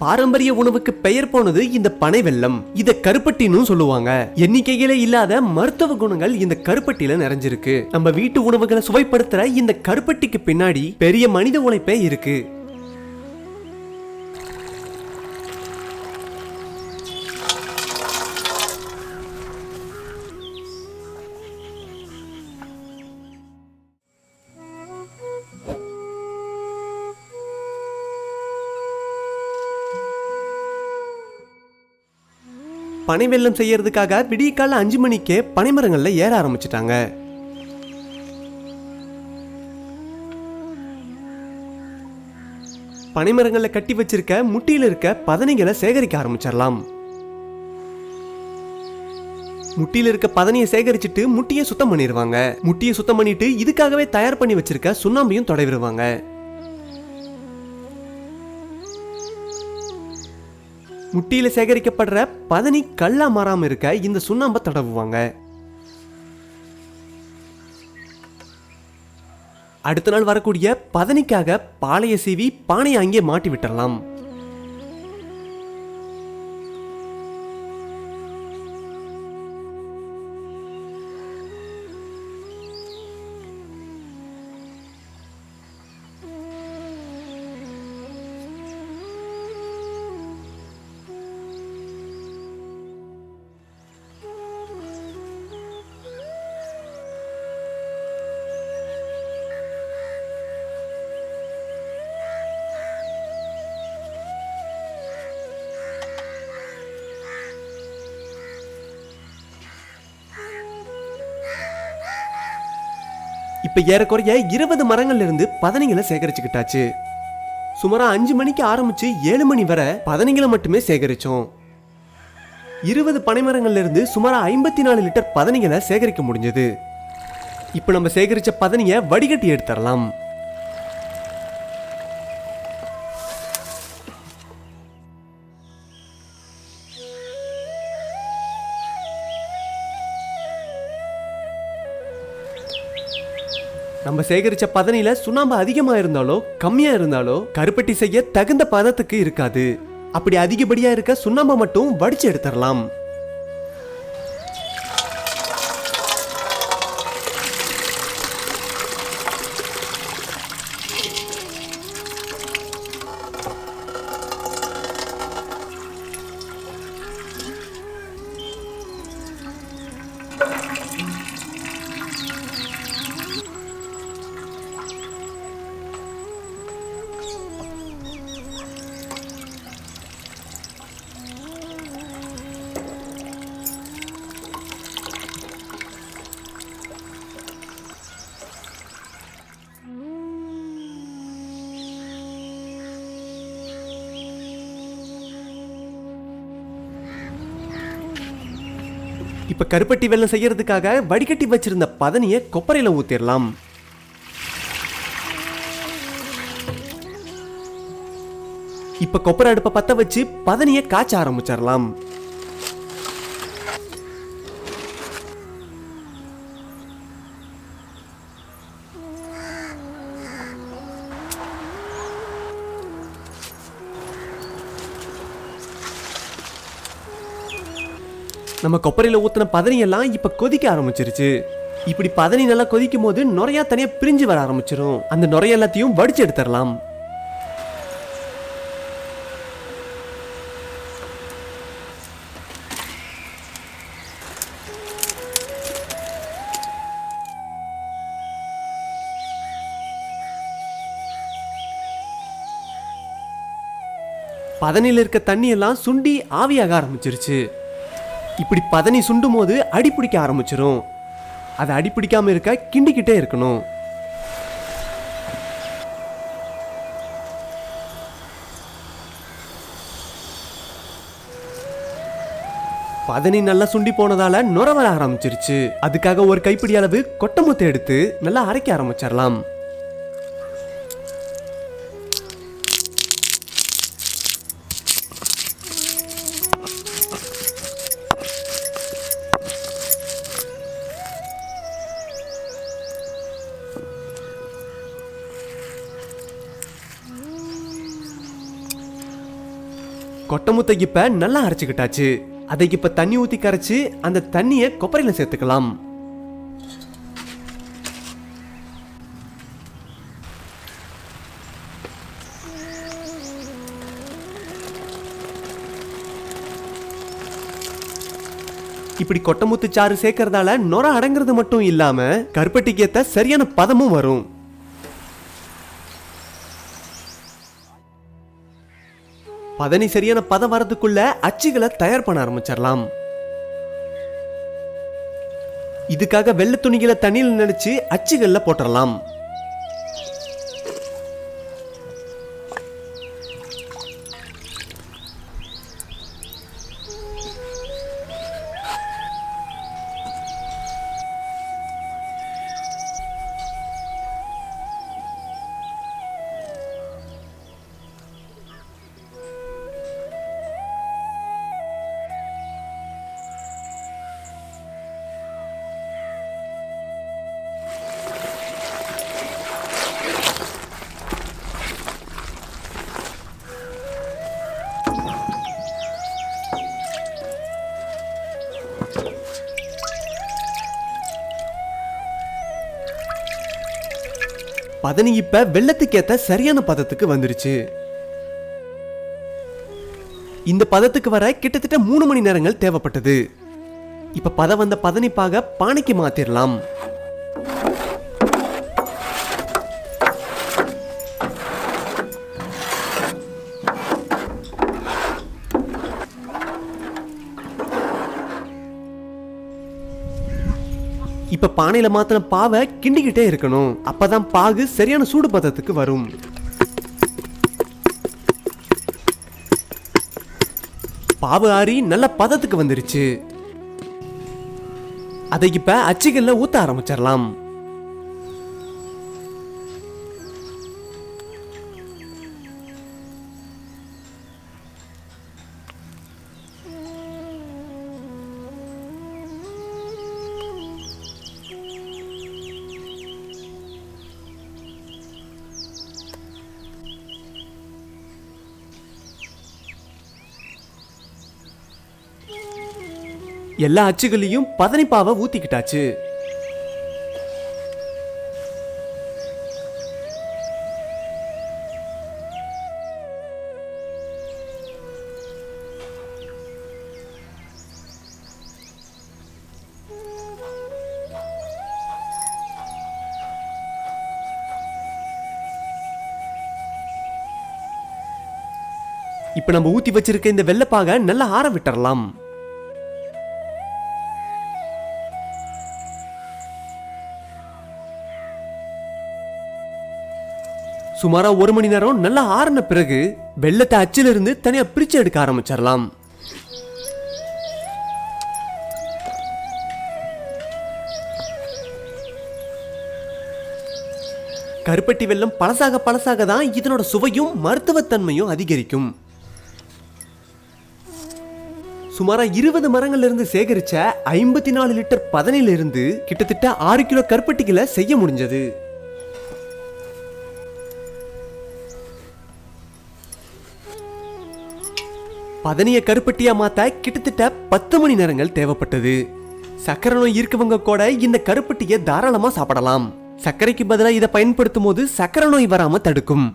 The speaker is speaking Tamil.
பாரம்பரிய உணவுக்கு பெயர் போனது இந்த பனை வெல்லம். இத கருப்பட்டின்னு சொல்லுவாங்க. எண்ணிக்கையில இல்லாத மருத்துவ குணங்கள் இந்த கருப்பட்டியில நிறைஞ்சிருக்கு. நம்ம வீட்டு உணவுகளை சுவைப்படுத்துற இந்த கருப்பட்டிக்கு பின்னாடி பெரிய மனித உழைப்பே இருக்கு. பனை வெல்லம் செய்யறதுக்காக விடிய கால 5 மணிக்கே பனைமரங்கள்ல ஏற ஆரம்பிச்சிட்டாங்க. பனைமரங்கள்ல கட்டி வச்சிருக்க முட்டியில இருக்க பதனிகளை சேகரிக்க ஆரம்பிச்சிடலாம். முட்டியில இருக்க பதனியை சேகரிச்சுட்டு முட்டியை சுத்தம் பண்ணிடுவாங்க. முட்டியை சுத்தம் பண்ணிட்டு இதுக்காகவே தயார் பண்ணி வச்சிருக்க சுண்ணாம்பையும் தடவிடுவாங்க. முட்டியில சேகரிக்கப்படுற பதனி கல்லா மாறாம இருக்க இந்த சுண்ணாம்பை தடவுவாங்க. அடுத்த நாள் வரக்கூடிய பதனிக்காக பாளைய சீவி பானையை அங்கே மாட்டி விட்டுறலாம். இப்ப ஏறக்குறைய 20 மரங்கள்ல இருந்து பதனிகளை சேகரிச்சுக்கிட்டாச்சு. சுமாரா 5 மணிக்கு ஆரம்பிச்சு 7 மணி வரை பதனிகளை மட்டுமே சேகரிச்சோம். 20 பனைமரங்கள்ல இருந்து சுமாரா 54 லிட்டர் பதனிகளை சேகரிக்க முடிஞ்சது. இப்ப நம்ம சேகரிச்ச பதனியை வடிகட்டி எடுத்துடலாம். நம்ம சேகரிச்ச பதனில சுண்ணாம்பு அதிகமா இருந்தாலோ கம்மியா இருந்தாலோ கருப்பட்டி செய்ய தகுந்த பதத்துக்கு இருக்காது. அப்படி அதிகப்படியா இருக்க சுண்ணாம்பை மட்டும் வடிச்சு எடுத்துடலாம். இப்ப கருப்பட்டி வெல்லம் செய்யறதுக்காக வடிகட்டி வச்சிருந்த பதனியை கொப்பரையில ஊத்திடலாம். இப்ப கொப்பரை அடுப்பை பத்த வச்சு பதனியை காய்ச்ச ஆரம்பிச்சிடலாம். நம்ம கொப்பரையில ஊத்தின பதனி எல்லாம் இப்ப கொதிக்க ஆரம்பிச்சிருச்சு. இப்படி பதனி நல்லா கொதிக்கும் போது நுரையா தனியா பிரிஞ்சு வர ஆரம்பிச்சிடும். அந்த நுரைய எல்லாத்தையும் வடிச்சு எடுத்துடலாம். பதனில இருக்க தண்ணி எல்லாம் சுண்டி ஆவியாக ஆரம்பிச்சிருச்சு. இப்படி பதனி சுண்டும் போது அடிப்பிடிக்க ஆரம்பிச்சிடும். அதை அடிப்பிடிக்காம இருக்க கிண்டிக்கிட்டே இருக்கணும். பதனி நல்லா சுண்டி போனதால நுர வர ஆரம்பிச்சிருச்சு. அதுக்காக ஒரு கைப்பிடி அளவு கொட்டமுத்தை எடுத்து நல்லா அரைக்க ஆரம்பிச்சிடலாம். கொட்டை முத்தை இப்ப நல்லா அரைச்சுக்கிட்டாச்சு. அதை இப்ப தண்ணி ஊத்தி கரைச்சு அந்த தண்ணிய கொப்பரையில சேர்த்துக்கலாம். இப்படி கொட்டமுத்து சாறு சேர்க்கறதால நொர அடங்குறது மட்டும் இல்லாம கருப்பட்டிக்கு ஏத்த சரியான பதமும் வரும். பதனி சரியான பதம் வரதுக்குள்ள அச்சுகளை தயார் பண்ண ஆரம்பிச்சிடலாம். இதுக்காக வெள்ளை துணிகளை தண்ணியில் நினைச்சு அச்சுகள்ல போட்டுடலாம். பதனி இப்ப வெள்ளத்துக்கு ஏத்த சரியான பதத்துக்கு வந்துருச்சு. இந்த பதத்துக்கு வர கிட்டத்தட்ட 3 மணி நேரங்கள் தேவைப்பட்டது. இப்ப பதம் வந்த பதனிப்பாக பானைக்கு மாத்திரலாம். இப்ப பானையில மாத்தின பாவை கிண்டிக்கிட்டே இருக்கணும். அப்பதான் பாகு சரியான சூடு பதத்துக்கு வரும். பாவு ஆறி நல்ல பதத்துக்கு வந்துருச்சு. அதை இப்ப அச்சுகள்ல ஊத்த ஆரம்பிச்சிடலாம். எல்லா அச்சுகளையும் பதனிப்பாவை ஊத்திக்கிட்டாச்சு. இப்ப நம்ம ஊத்தி வச்சிருக்க இந்த வெள்ளப்பாக நல்லா ஆற விட்டுறலாம். சுமாரா 1 மணி நேரம் நல்லா ஆறின பிறகு வெள்ளத்தை அச்சில இருந்து தனியா பிரிச்சு எடுக்க ஆரம்பிச்சிடலாம். கருப்பட்டி வெல்லம் பழசாக பழசாக தான் இதனோட சுவையும் மருத்துவத்தன்மையும் அதிகரிக்கும். சுமாரா 20 மரங்கள்ல இருந்து சேகரிச்ச 54 லிட்டர் பதனில இருந்து கிட்டத்தட்ட 6 கிலோ கருப்பட்டிகளை செய்ய முடிஞ்சது. பதனிய கருப்பட்டியா மாத்த கிட்டத்தட்ட 10 மணி நேரங்கள் தேவைப்பட்டது. சக்கரை நோய் இருக்கவங்க கூட இந்த கருப்பட்டியை தாராளமா சாப்பிடலாம். சர்க்கரைக்கு பதிலாக இதை பயன்படுத்தும் போது சக்கரை நோய் வராம தடுக்கும்.